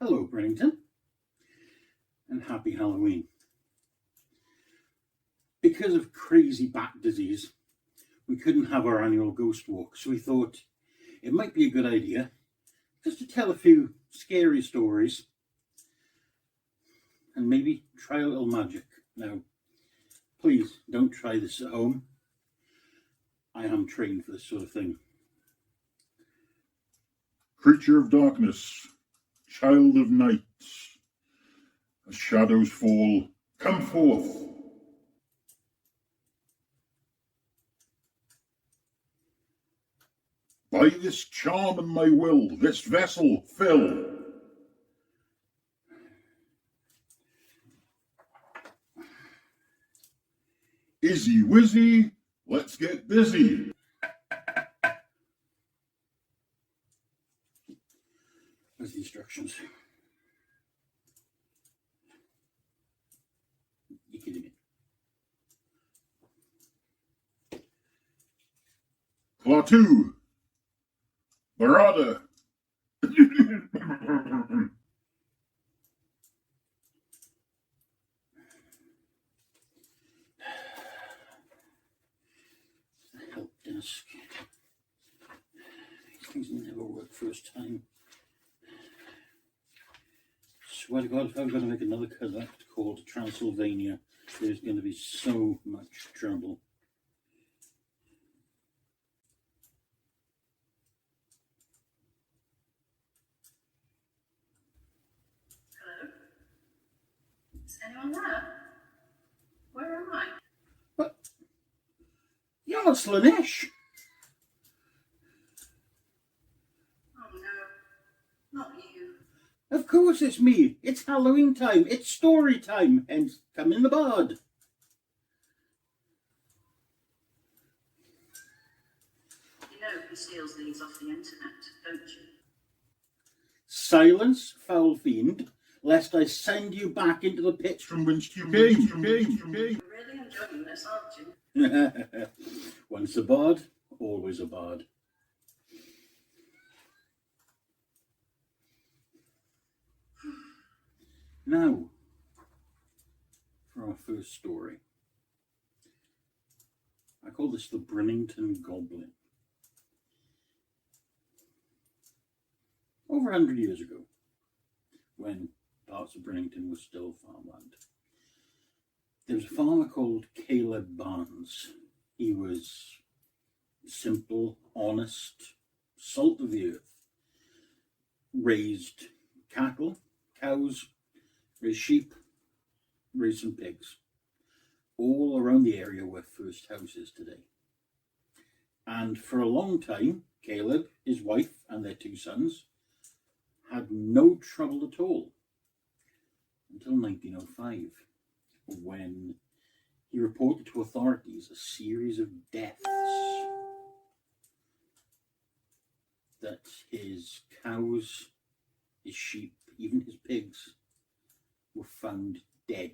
Hello, Brinnington, and happy Halloween. Because of crazy back disease, we couldn't have our annual ghost walk, so we thought it might be a good idea just to tell a few scary stories and maybe try a little magic. Now, please don't try this at home. I am trained for this sort of thing. Creature of darkness, child of night, as shadows fall, come forth. By this charm and my will, this vessel fill. Izzy wizzy, let's get busy. There's the instructions. You're kidding me. Klaatu, Barada. Help desk. These things never work first time. Swear to God, if I'm going to make another cover called Transylvania, there's going to be so much trouble. Hello? Is anyone there? Where am I? But you're not Slanesh. Oh no, not you. Of course it's me. It's Halloween time. It's story time. And come in the bard. You know he steals these off the internet, don't you? Silence, foul fiend, lest I send you back into the pits From whence you came. You're really enjoying this, aren't you? Once a bard, always a bard. Now, for our first story. I call this the Brinnington Goblin. Over 100 years ago, when parts of Brinnington were still farmland, there was a farmer called Caleb Barnes. He was simple, honest, salt of the earth, raised cattle, cows, raised sheep, raised some pigs, all around the area where First House is today. And for a long time, Caleb, his wife, and their two sons had no trouble at all until 1905, when he reported to authorities a series of deaths, that his cows, his sheep, even his pigs were found dead,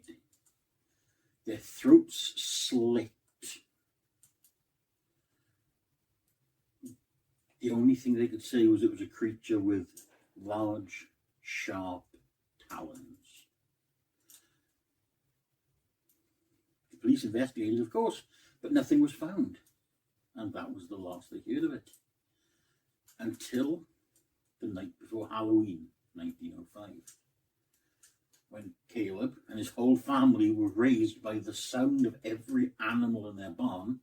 their throats slit. The only thing they could say was it was a creature with large, sharp talons. The police investigated, of course, but nothing was found. And that was the last they heard of it. Until the night before Halloween, 1905. When Caleb and his whole family were raised by the sound of every animal in their barn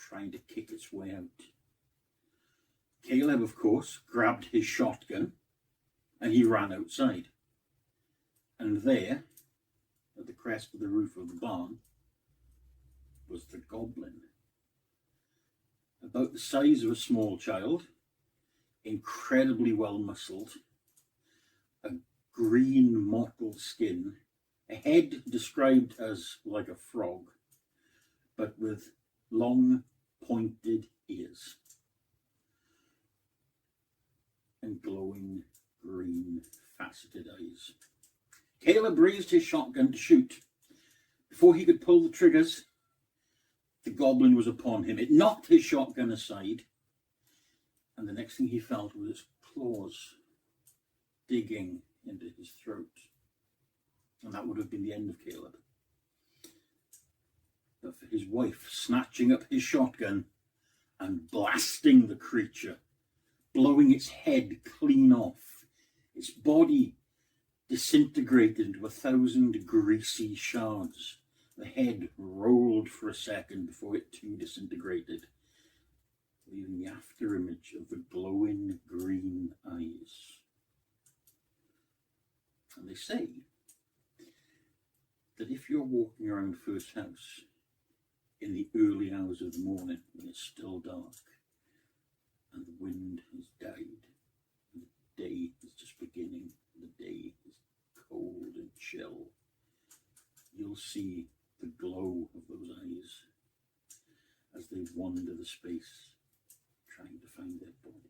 trying to kick its way out. Caleb, of course, grabbed his shotgun and he ran outside. And there, at the crest of the roof of the barn, was the goblin. About the size of a small child, incredibly well muscled, a green mottled skin, a head described as like a frog, but with long pointed ears, and glowing green faceted eyes. Caleb raised his shotgun to shoot. Before he could pull the triggers, the goblin was upon him. It knocked his shotgun aside, and the next thing he felt was its claws digging into his throat. And that would have been the end of Caleb. But for his wife snatching up his shotgun and blasting the creature, blowing its head clean off, its body disintegrated into 1,000 greasy shards. The head rolled for a second before it too disintegrated, leaving the after image of the glowing green eyes. And they say that if you're walking around First House in the early hours of the morning when it's still dark and the wind has died and the day is just beginning, the day is cold and chill, you'll see the glow of those eyes as they wander the space trying to find their body.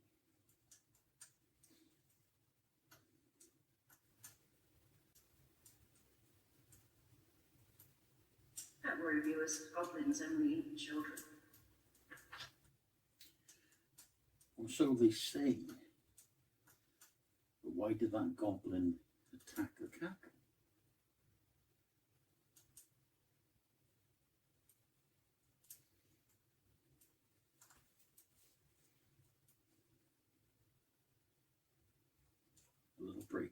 Don't worry, viewers, goblins only eat children. And so they say. But why did that goblin attack the cattle? A little break.